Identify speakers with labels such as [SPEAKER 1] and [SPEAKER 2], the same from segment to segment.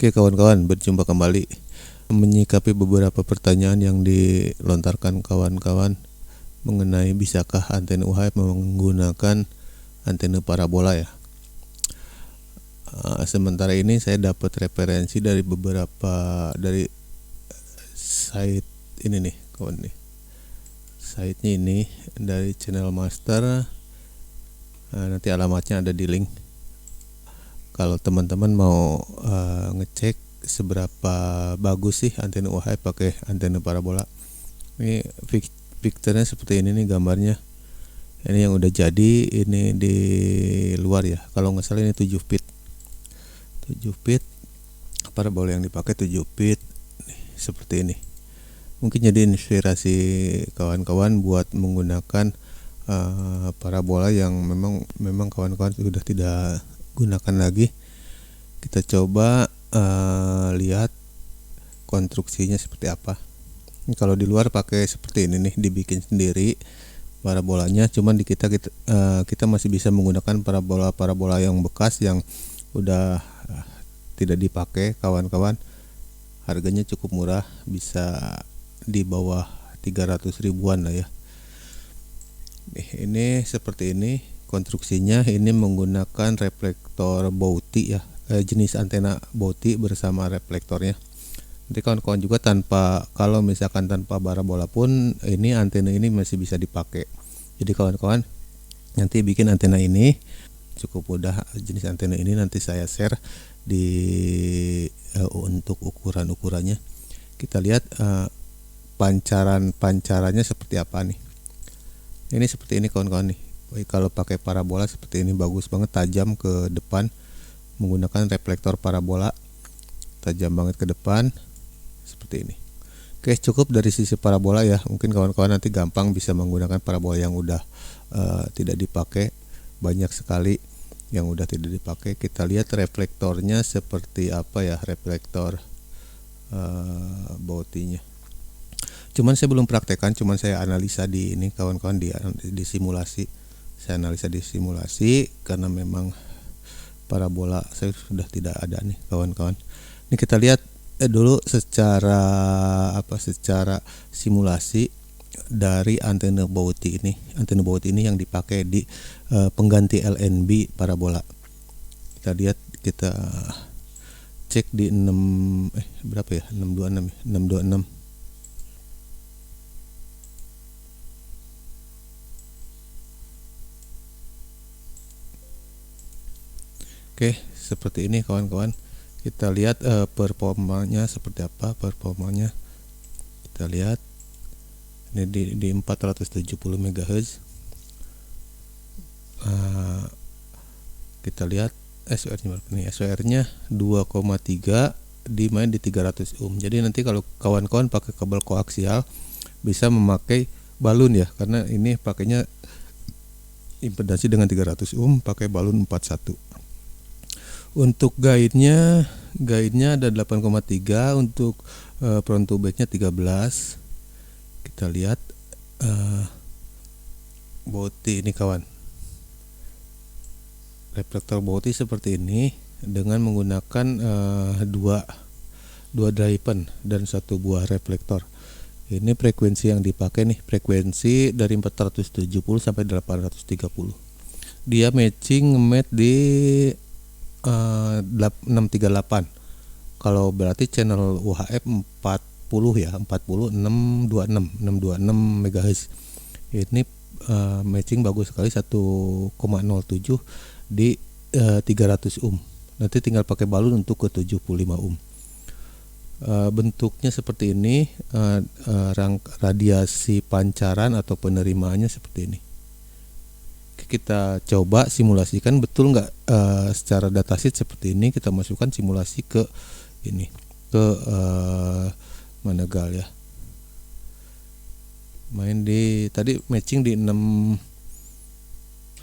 [SPEAKER 1] Oke kawan-kawan, berjumpa kembali menyikapi beberapa pertanyaan yang dilontarkan kawan-kawan mengenai bisakah antena UHF menggunakan antena parabola ya. Sementara ini saya dapat referensi dari site ini nih kawan nih. Site-nya ini dari Channel Master. Nanti alamatnya ada di link. Kalau teman-teman mau ngecek seberapa bagus sih antena UHF pakai antena parabola. Ini picture-nya seperti ini nih gambarnya. Ini yang udah jadi, ini di luar ya. Kalau nggak salah ini 7 feet. 7 feet. Parabola yang dipakai 7 feet. Nih, seperti ini. Mungkin jadi inspirasi kawan-kawan buat menggunakan parabola yang memang kawan-kawan sudah tidak gunakan lagi. Kita coba lihat konstruksinya seperti apa. Kalau di luar pakai seperti ini nih, dibikin sendiri parabolanya. Cuman di kita masih bisa menggunakan parabola yang bekas yang udah tidak dipakai kawan-kawan. Harganya cukup murah, bisa di bawah 300 ribuan lah ya. Ini seperti ini konstruksinya. Ini menggunakan reflektor Bowtie ya, jenis antena Bowtie bersama reflektornya. Nanti kawan-kawan juga kalau misalkan tanpa parabola pun ini antena ini masih bisa dipakai. Jadi kawan-kawan nanti bikin antena ini cukup mudah. Jenis antena ini nanti saya share untuk ukurannya. Kita lihat pancarannya seperti apa nih. Ini seperti ini kawan-kawan nih. Kalau pakai parabola seperti ini bagus banget, tajam ke depan, menggunakan reflektor parabola, tajam banget ke depan seperti ini. Oke, cukup dari sisi parabola ya. Mungkin kawan-kawan nanti gampang bisa menggunakan parabola yang udah tidak dipakai. Banyak sekali yang udah tidak dipakai. Kita lihat reflektornya seperti apa ya, reflektor Bowtie-nya. Cuman saya belum praktekkan, cuman saya analisa di ini kawan-kawan, di simulasi. Saya analisa di simulasi karena memang parabola saya sudah tidak ada nih kawan-kawan. Ini kita lihat dulu secara simulasi dari antena Bowtie ini. Antena Bowtie ini yang dipakai di pengganti LNB parabola. Kita lihat, kita cek di 626. Oke, seperti ini kawan-kawan. Kita lihat performanya seperti apa. Kita lihat ini di 470 MHz. Kita lihat SOR-nya berapa nih? SOR-nya 2,3 dimain di 300 ohm. Jadi nanti kalau kawan-kawan pakai kabel koaksial bisa memakai balun ya, karena ini pakainya impedansi dengan 300 ohm, pakai balun 41. Untuk guide-nya ada 8,3, untuk front to back-nya 13. Kita lihat Bowtie ini kawan. Reflektor Bowtie seperti ini dengan menggunakan dua driven dan satu buah reflektor. Ini frekuensi yang dipakai nih, frekuensi dari 470 sampai 830. Dia matching di 638. Kalau berarti channel UHF 40 ya, 626 MHz. Ini matching bagus sekali, 1,07 di 300 ohm. Nanti tinggal pakai balun untuk ke 75 ohm. Bentuknya seperti ini, radiasi pancaran atau penerimaannya seperti ini. Kita coba simulasikan betul nggak secara datasheet seperti ini. Kita masukkan simulasi ke ini, ke Manegal ya. Main di tadi matching di 6.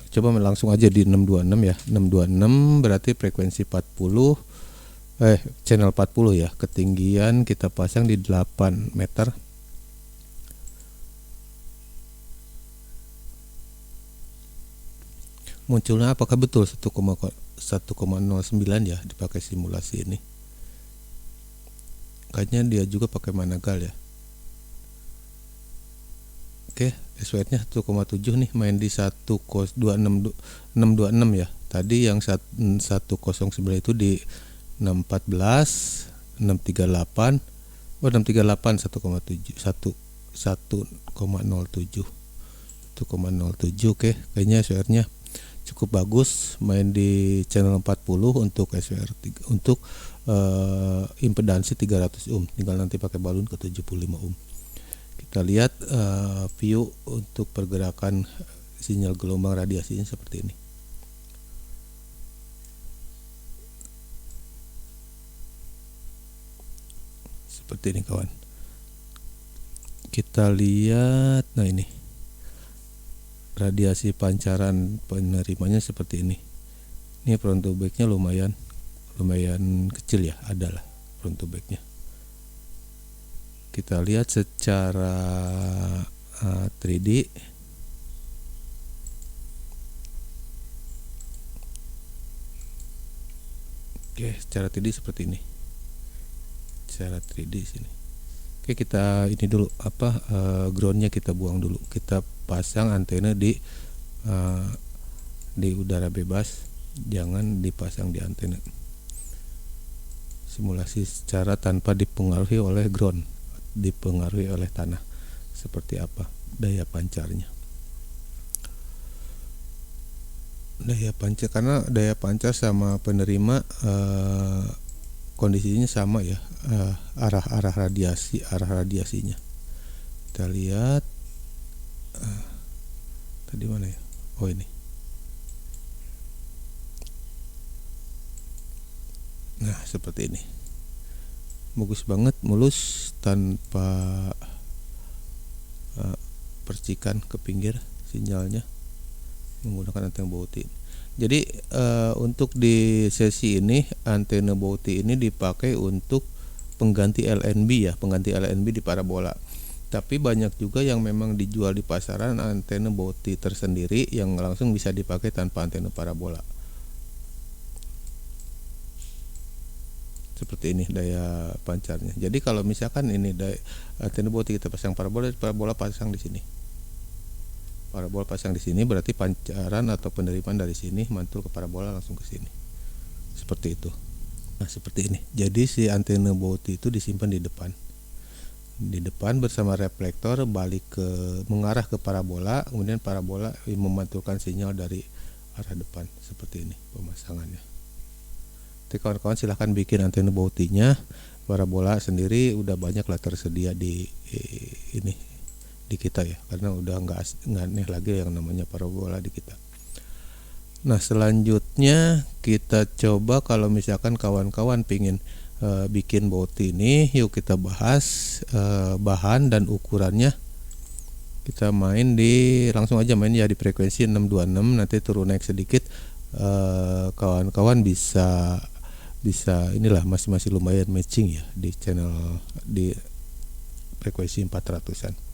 [SPEAKER 1] Coba langsung aja di 626 ya. 626 berarti frekuensi 40, channel 40 ya. Ketinggian kita pasang di 8 meter. Munculnya apakah betul 1,09 ya dipakai simulasi ini. makanya dia juga pakai Managal ya. Oke, SWR nya 1,7 nih, main di 1,26 ya. Tadi yang 109 itu di 614, 638, 638 1,7 1,07 1,07. Oke, kayaknya SWR-nya cukup bagus, main di channel 40 untuk SWR untuk impedansi 300 ohm. Tinggal nanti pakai balun ke 75 ohm. Kita lihat view untuk pergerakan sinyal gelombang radiasinya seperti ini. Seperti ini kawan. Kita lihat, nah ini radiasi pancaran penerimanya seperti ini. Ini front to back-nya lumayan kecil ya, adalah front to back-nya. Kita lihat secara 3D. Oke, secara 3D seperti ini. Secara 3D sini. Oke, kita ini dulu groundnya kita buang dulu. Kita pasang antena di udara bebas, jangan dipasang di antena. Simulasi secara tanpa dipengaruhi oleh ground, dipengaruhi oleh tanah. Seperti apa daya pancarnya? Daya pancar, karena daya pancar sama penerima kondisinya sama ya, arah radiasinya. Kita lihat tadi mana ya? Oh ini. Nah seperti ini, bagus banget, mulus tanpa percikan ke pinggir sinyalnya menggunakan antena Bowtie. Jadi untuk di sesi ini antena Bowtie ini dipakai untuk pengganti LNB ya, pengganti LNB di parabola. Tapi banyak juga yang memang dijual di pasaran antena Bowtie tersendiri yang langsung bisa dipakai tanpa antena parabola. Seperti ini daya pancarnya. Jadi kalau misalkan ini antena Bowtie kita pasang parabola pasang di sini. Parabola pasang di sini berarti pancaran atau penerimaan dari sini mantul ke parabola langsung ke sini. Seperti itu. Nah, seperti ini. Jadi si antena Bowtie itu disimpan di depan. Di depan bersama reflektor mengarah ke parabola, kemudian parabola memantulkan sinyal dari arah depan. Seperti ini pemasangannya. Jadi kawan-kawan silahkan bikin antena Bowtie-nya. Parabola sendiri udah banyak lah tersedia di kita ya, karena udah nggak aneh lagi yang namanya parabola di kita. Nah selanjutnya kita coba kalau misalkan kawan-kawan pingin bikin Bowtie ini, yuk kita bahas bahan dan ukurannya. Kita langsung aja main ya di frekuensi 626, nanti turun naik sedikit. Kawan-kawan bisa inilah masih lumayan matching ya di channel di frekuensi 400-an.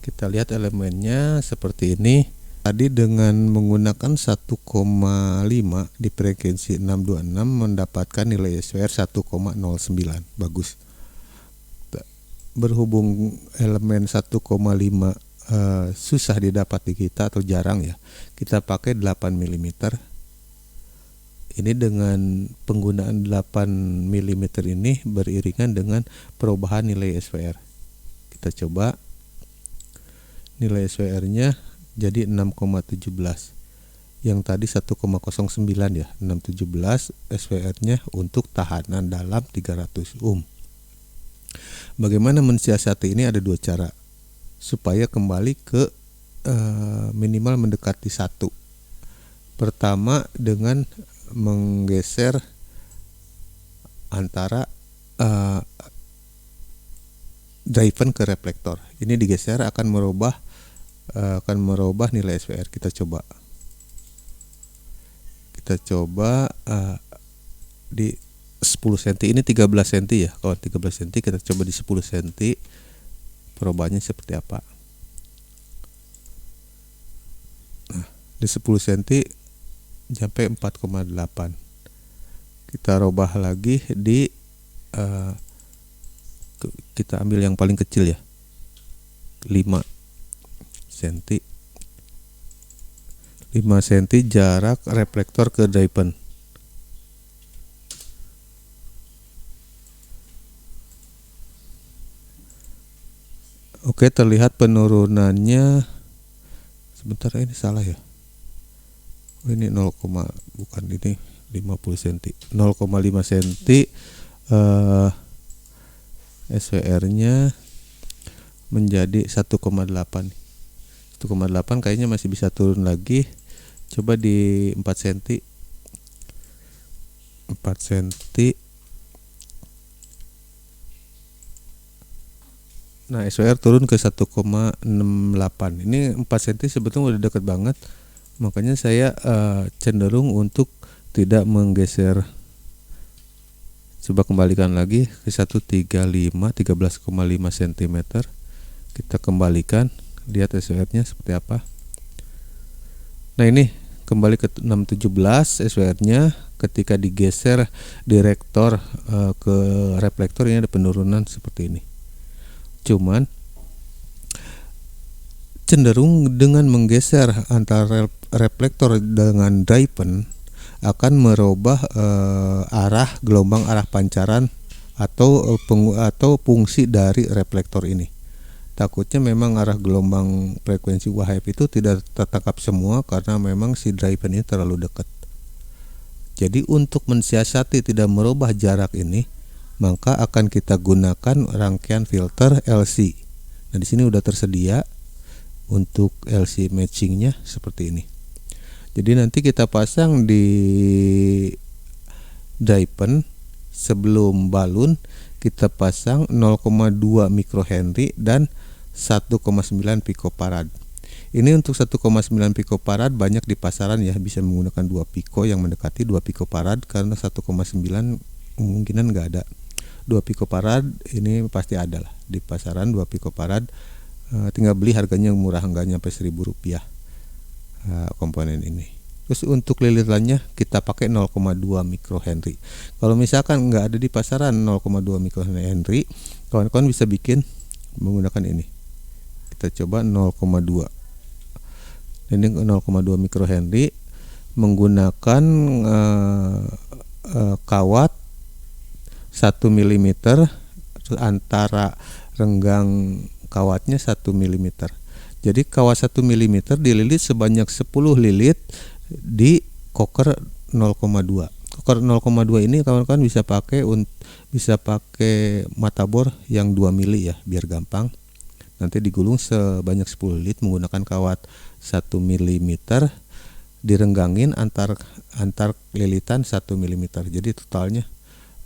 [SPEAKER 1] Kita lihat elemennya seperti ini. Tadi dengan menggunakan 1,5 di frekuensi 626 mendapatkan nilai SWR 1,09. Bagus. Berhubung elemen 1,5 susah didapat di kita atau jarang ya, kita pakai 8 mm. Ini dengan penggunaan 8 mm ini beriringan dengan perubahan nilai SWR. Kita coba nilai SWR-nya jadi 6,17. Yang tadi 1,09 ya, 617 SWR-nya untuk tahanan dalam 300 ohm. Bagaimana mensiasati ini? Ada dua cara supaya kembali ke minimal mendekati 1. Pertama dengan menggeser antara driven ke reflektor. Ini digeser akan merubah nilai SWR. Kita coba di 10 cm, ini 13 cm ya kawan, 13 cm. Kita coba di 10 cm perubahannya seperti apa. Nah, di 10 cm sampai 4,8. Kita rubah lagi di kita ambil yang paling kecil ya, 5 cm. 5 cm jarak reflektor ke drypen. Oke, terlihat penurunannya. Sebentar, ini salah ya. Oh, ini 0, bukan, ini 50 cm. 0,5 cm SVR-nya menjadi 1,8. 1,8 kayaknya masih bisa turun lagi. Coba di 4 cm. 4 cm. Nah, SVR turun ke 1,68. Ini 4 cm sebetulnya udah dekat banget. Makanya saya cenderung untuk tidak menggeser. Coba kembalikan lagi ke 13,5 cm. Kita kembalikan, lihat SVR-nya seperti apa. Nah, ini kembali ke 617 SVR-nya. Ketika digeser direktor ke reflektor, ini ada penurunan seperti ini. Cuman cenderung dengan menggeser antara reflektor dengan drypen akan merubah arah gelombang, arah pancaran atau fungsi dari reflektor ini. Takutnya memang arah gelombang frekuensi UHF itu tidak tertangkap semua karena memang si drypen ini terlalu dekat. Jadi untuk mensiasati tidak merubah jarak ini, maka akan kita gunakan rangkaian filter LC. Nah, di sini udah tersedia untuk LC matchingnya seperti ini. Jadi nanti kita pasang di drypen sebelum balun, kita pasang 0,2 mikrohenry dan 1,9 picofarad. Ini untuk 1,9 picofarad banyak di pasaran ya, bisa menggunakan 2 pico yang mendekati 2 picofarad, karena 1,9 kemungkinan nggak ada. 2 picofarad ini pasti ada lah di pasaran. 2 picofarad tinggal beli, harganya murah, nggak nyampe Rp1.000 komponen ini. Terus untuk lilitannya kita pakai 0,2 mikrohenry. Kalau misalkan nggak ada di pasaran 0,2 mikrohenry, kawan-kawan bisa bikin menggunakan ini. Kita coba 0,2. Ini 0,2 mikrohenry menggunakan kawat 1 mm, antara renggang kawatnya 1 mm. Jadi kawat 1 mm dililit sebanyak 10 lilit di koker 0,2. Koker 0,2 ini kawan-kawan bisa pakai mata bor yang 2 mili ya, biar gampang. Nanti digulung sebanyak 10 lilit menggunakan kawat 1 mm, direnggangin antar lilitan 1 mm. Jadi totalnya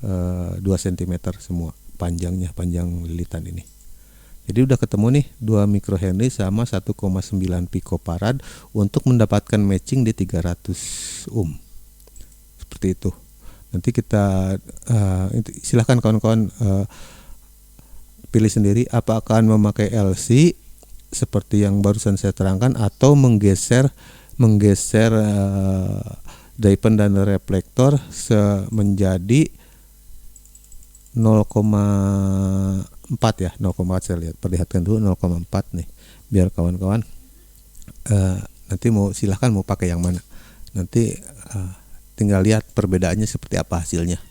[SPEAKER 1] 2 cm semua panjang lilitan ini. Jadi udah ketemu nih 2 mikrohenry sama 1,9 picofarad untuk mendapatkan matching di 300 ohm. Seperti itu. Nanti kita silahkan kawan-kawan pilih sendiri apakah akan memakai LC seperti yang barusan saya terangkan atau menggeser drypen dan reflektor menjadi 0,4 ya, 0,4 saya perlihatkan dulu 0,4 nih, biar kawan-kawan nanti silahkan mau pakai yang mana, nanti tinggal lihat perbedaannya seperti apa hasilnya.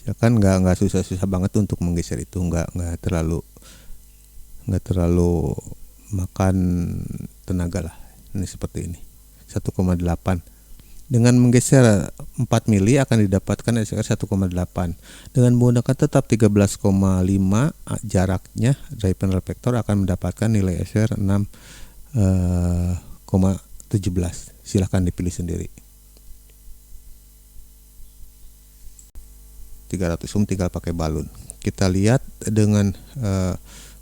[SPEAKER 1] Ya kan nggak susah-susah banget untuk menggeser itu, nggak terlalu makan tenaga lah. Ini seperti ini 1,8. Dengan menggeser 4 mili akan didapatkan SVR 1,8. Dengan menggunakan tetap 13,5 jaraknya drypen reflektor akan mendapatkan nilai SVR 6,17. Silahkan dipilih sendiri. 300 ohm tinggal pakai balun. Kita lihat dengan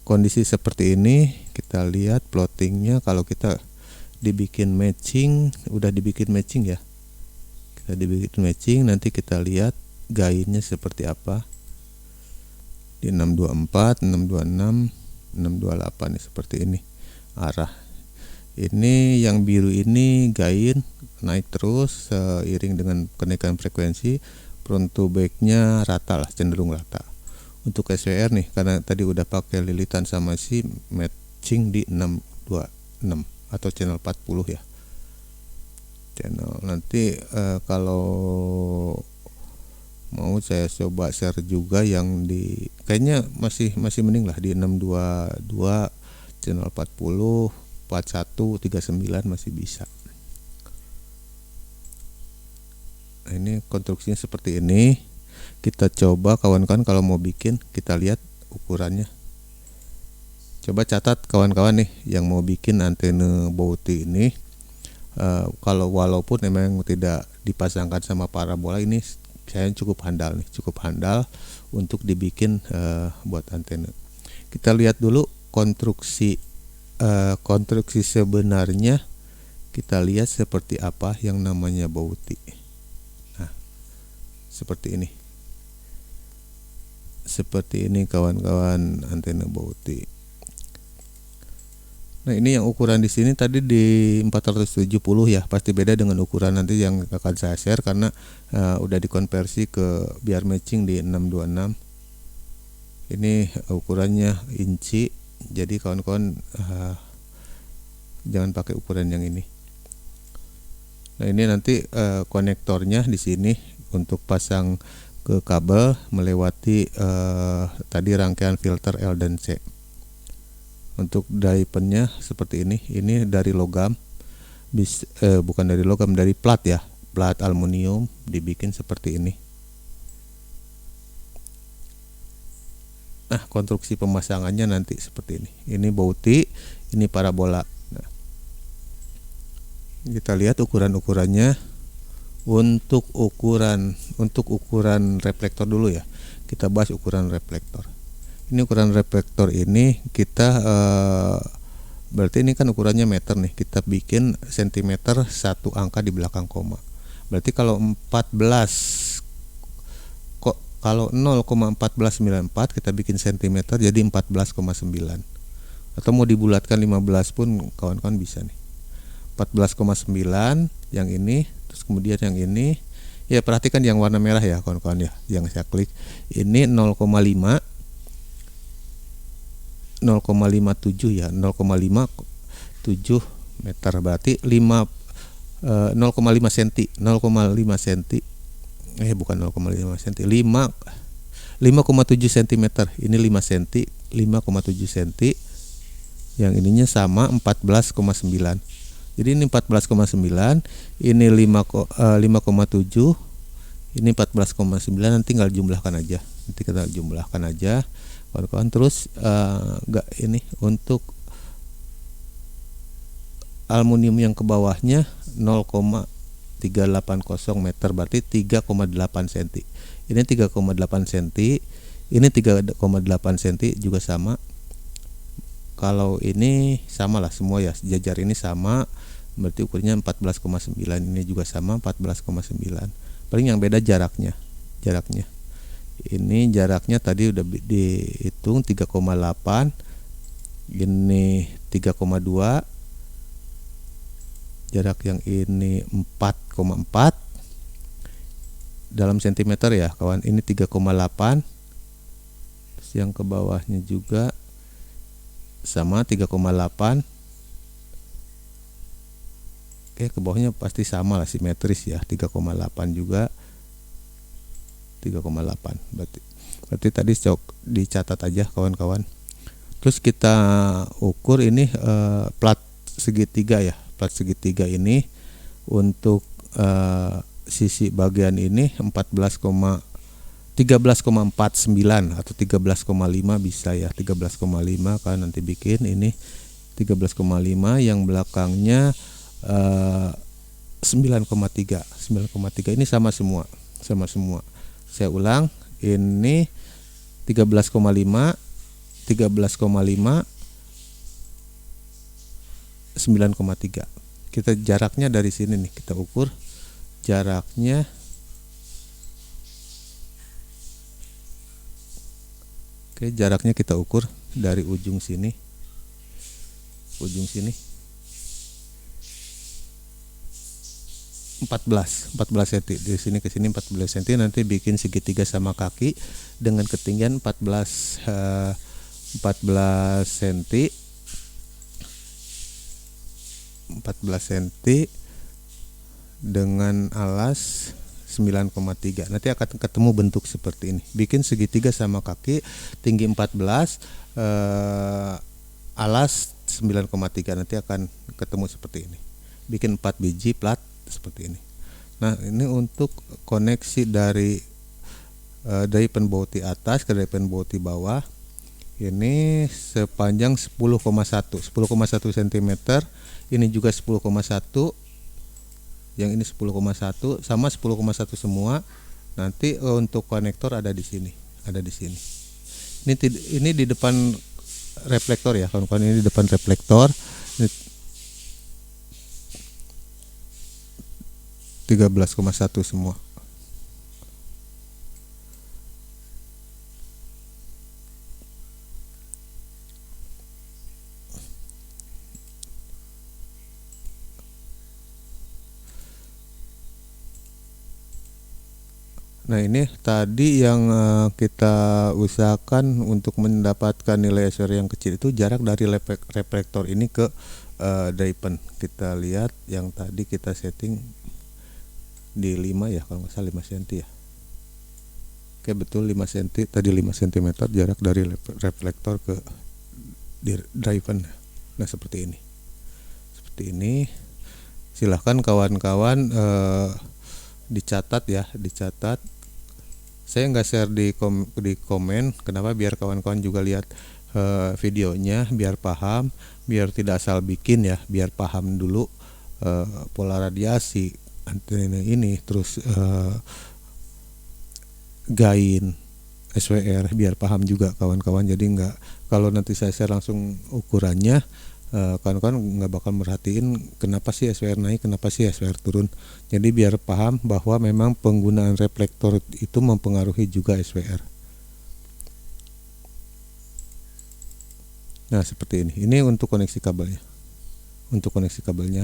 [SPEAKER 1] kondisi seperti ini, kita lihat plottingnya. Kalau kita dibikin matching, udah dibikin matching ya, kita dibikin matching, nanti kita lihat gainnya seperti apa di 624, 626, 628 nih, seperti ini arah. Ini yang biru ini gain naik terus seiring dengan kenaikan frekuensi. Front to back-nya rata lah, cenderung rata. Untuk SWR nih, karena tadi udah pakai lilitan sama si matching di 626 atau channel 40 ya. Channel nanti kalau mau saya coba share juga yang di, kayaknya masih mending lah di 622, channel 40, 41, 39 masih bisa. Nah, ini konstruksinya seperti ini. Kita coba kawan-kawan kalau mau bikin, kita lihat ukurannya. Coba catat kawan-kawan nih yang mau bikin antena Bowtie ini. Kalau walaupun memang tidak dipasangkan sama parabola, ini saya cukup handal untuk dibikin buat antena. Kita lihat dulu konstruksi sebenarnya. Kita lihat seperti apa yang namanya Bowtie. Nah, seperti ini kawan-kawan antena Bowtie. Nah, ini yang ukuran di sini tadi di 470 ya, pasti beda dengan ukuran nanti yang akan saya share karena udah dikonversi ke biar matching di 626. Ini ukurannya inci, jadi kawan-kawan jangan pakai ukuran yang ini. Nah, ini nanti konektornya di sini untuk pasang ke kabel melewati tadi rangkaian filter L dan C. Untuk diapernya seperti ini dari logam, bukan dari logam, dari plat ya, plat aluminium, dibikin seperti ini. Nah, konstruksi pemasangannya nanti seperti ini Bowtie, ini parabola. Nah, kita lihat ukurannya. Untuk ukuran reflektor dulu ya, kita bahas ukuran reflektor. Ini ukuran reflektor ini kita berarti ini kan ukurannya meter nih, kita bikin sentimeter satu angka di belakang koma. Berarti kalau 0,1494 kita bikin sentimeter jadi 14,9. Atau mau dibulatkan 15 pun kawan-kawan bisa nih. 14,9 yang ini, terus kemudian yang ini. Ya, perhatikan yang warna merah ya kawan-kawan ya, yang saya klik. Ini 0,57 ya, 0,57 meter, berarti 0,5 cm, 0,5 cm. Bukan 0,5 cm, 5,7 cm. Ini 5 cm, 5,7 cm. Yang ininya sama 14,9. Jadi ini 14,9, ini 5,7, ini 14,9. Nanti tinggal jumlahkan aja. Nanti kita jumlahkan aja. Kawan-kawan, terus ini untuk aluminium yang ke bawahnya 0,380 meter, berarti 3,8 cm. Ini 3,8 cm, ini 3,8 cm juga sama. Kalau ini sama lah semua ya, sejajar ini sama, berarti ukurnya 14,9. Ini juga sama 14,9. Paling yang beda jaraknya. Ini jaraknya tadi udah dihitung 3,8, ini 3,2, jarak yang ini 4,4 dalam sentimeter ya kawan. Ini 3,8, terus yang ke bawahnya juga sama 3,8. Oke, ke bawahnya pasti sama lah, simetris ya, 3,8 juga 3,8. Berarti tadi dicatat aja kawan-kawan. Terus kita ukur ini plat segitiga ya. Plat segitiga ini untuk sisi bagian ini 13,49 atau 13,5 bisa ya, 13,5 kan nanti bikin ini 13,5, yang belakangnya 9,3 ini sama semua. Saya ulang, ini 13,5, 9,3. Kita jaraknya dari sini nih, kita ukur jaraknya. Oke, jaraknya kita ukur dari ujung sini, 14 cm. Di sini ke sini 14 cm, nanti bikin segitiga sama kaki dengan ketinggian 14 cm. 14 cm dengan alas 9,3. Nanti akan ketemu bentuk seperti ini. Bikin segitiga sama kaki, tinggi 14, alas 9,3. Nanti akan ketemu seperti ini. Bikin 4 biji plat seperti ini. Nah, ini untuk koneksi dari penbauti atas ke dari penbauti bawah. Ini sepanjang 10,1 cm. Ini juga 10,1. Yang ini 10,1 sama 10,1 semua. Nanti untuk konektor ada di sini, Ini di depan reflektor ya, kawan-kawan. Ini di depan reflektor. Ini 13,1 semua. Nah, ini tadi yang kita usahakan untuk mendapatkan nilai SWR yang kecil itu jarak dari reflektor ini ke daipen. Kita lihat yang tadi kita setting di 5 ya, kalau nggak salah 5 cm ya. Oke, betul 5 cm, tadi 5 cm jarak dari reflektor ke daipen. Nah, seperti ini. Silahkan kawan-kawan dicatat. Saya nggak share di komen. Kenapa? Biar kawan-kawan juga lihat videonya, biar paham, biar tidak asal bikin ya, biar paham dulu pola radiasi antena ini, terus gain SWR, biar paham juga kawan-kawan. Jadi nggak, kalau nanti saya share langsung ukurannya, kawan-kawan nggak bakal merhatiin kenapa sih SWR naik, kenapa sih SWR turun. Jadi biar paham bahwa memang penggunaan reflektor itu mempengaruhi juga SWR. Nah, seperti ini. Ini untuk koneksi kabelnya.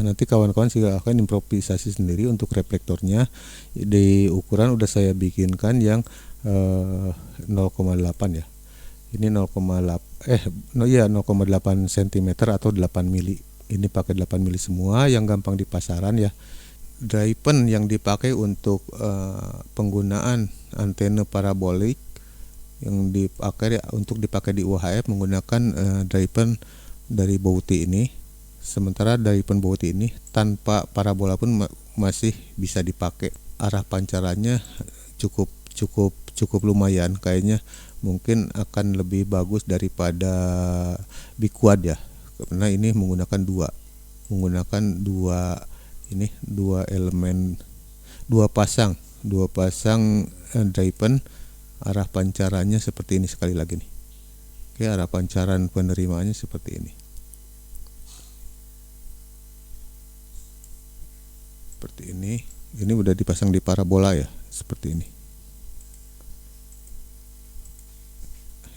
[SPEAKER 1] Nanti kawan-kawan silahkan improvisasi sendiri untuk reflektornya. Di ukuran udah saya bikinkan yang 0,8 ya. Ini 0,8 cm atau 8 mili. Ini pakai 8 mili semua, yang gampang di pasaran ya. Daipen yang dipakai untuk penggunaan antena parabolik yang dipakai untuk dipakai di UHF menggunakan daipen dari Bouti ini. Sementara daipen Bouti ini tanpa parabola pun masih bisa dipakai. Arah pancarannya cukup lumayan, kayaknya mungkin akan lebih bagus daripada Big Quad ya, karena ini menggunakan dua elemen, dua pasang daipen. Arah pancarannya seperti ini, sekali lagi nih. Oke, arah pancaran penerimaannya seperti ini. Ini udah dipasang di parabola ya, seperti ini.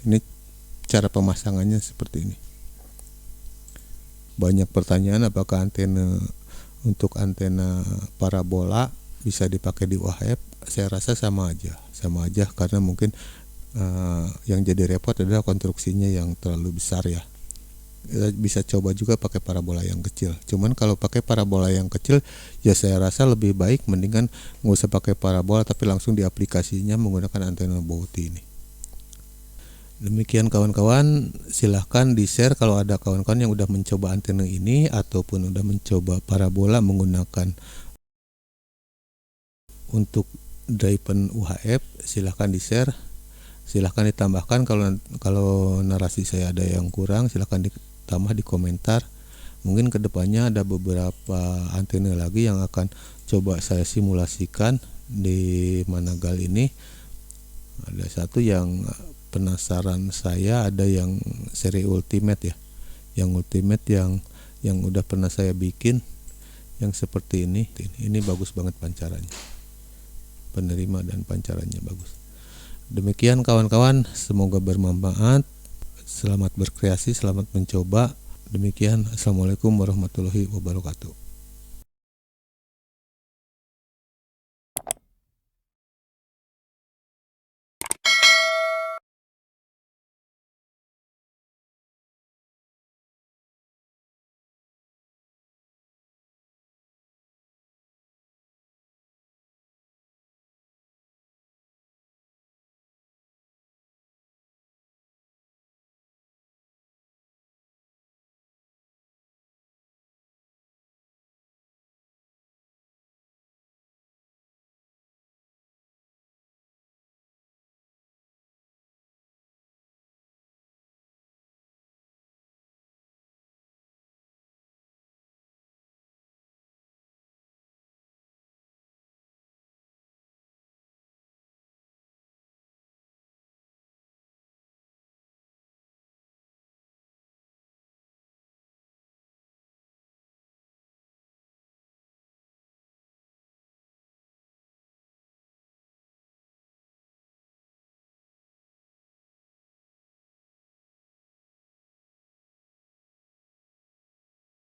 [SPEAKER 1] Ini cara pemasangannya seperti ini. Banyak pertanyaan apakah untuk antena parabola bisa dipakai di UHF. Saya rasa sama aja karena mungkin yang jadi repot adalah konstruksinya yang terlalu besar ya. Kita bisa coba juga pakai parabola yang kecil. Cuman kalau pakai parabola yang kecil ya saya rasa lebih baik mendingan nggak usah pakai parabola, tapi langsung di aplikasinya menggunakan antena Bouti ini. Demikian kawan-kawan, silahkan di-share kalau ada kawan-kawan yang udah mencoba antena ini ataupun udah mencoba parabola menggunakan untuk daipen UHF. Silahkan di-share, silahkan ditambahkan. Kalau narasi saya ada yang kurang, silahkan ditambah di komentar. Mungkin kedepannya ada beberapa antena lagi yang akan coba saya simulasikan di Managal ini. Ada satu yang penasaran saya, ada yang seri ultimate ya, yang ultimate yang udah pernah saya bikin, yang seperti ini bagus banget pancarannya, penerima dan pancarannya bagus. Demikian kawan-kawan, semoga bermanfaat. Selamat berkreasi, selamat mencoba. Demikian, assalamualaikum warahmatullahi wabarakatuh.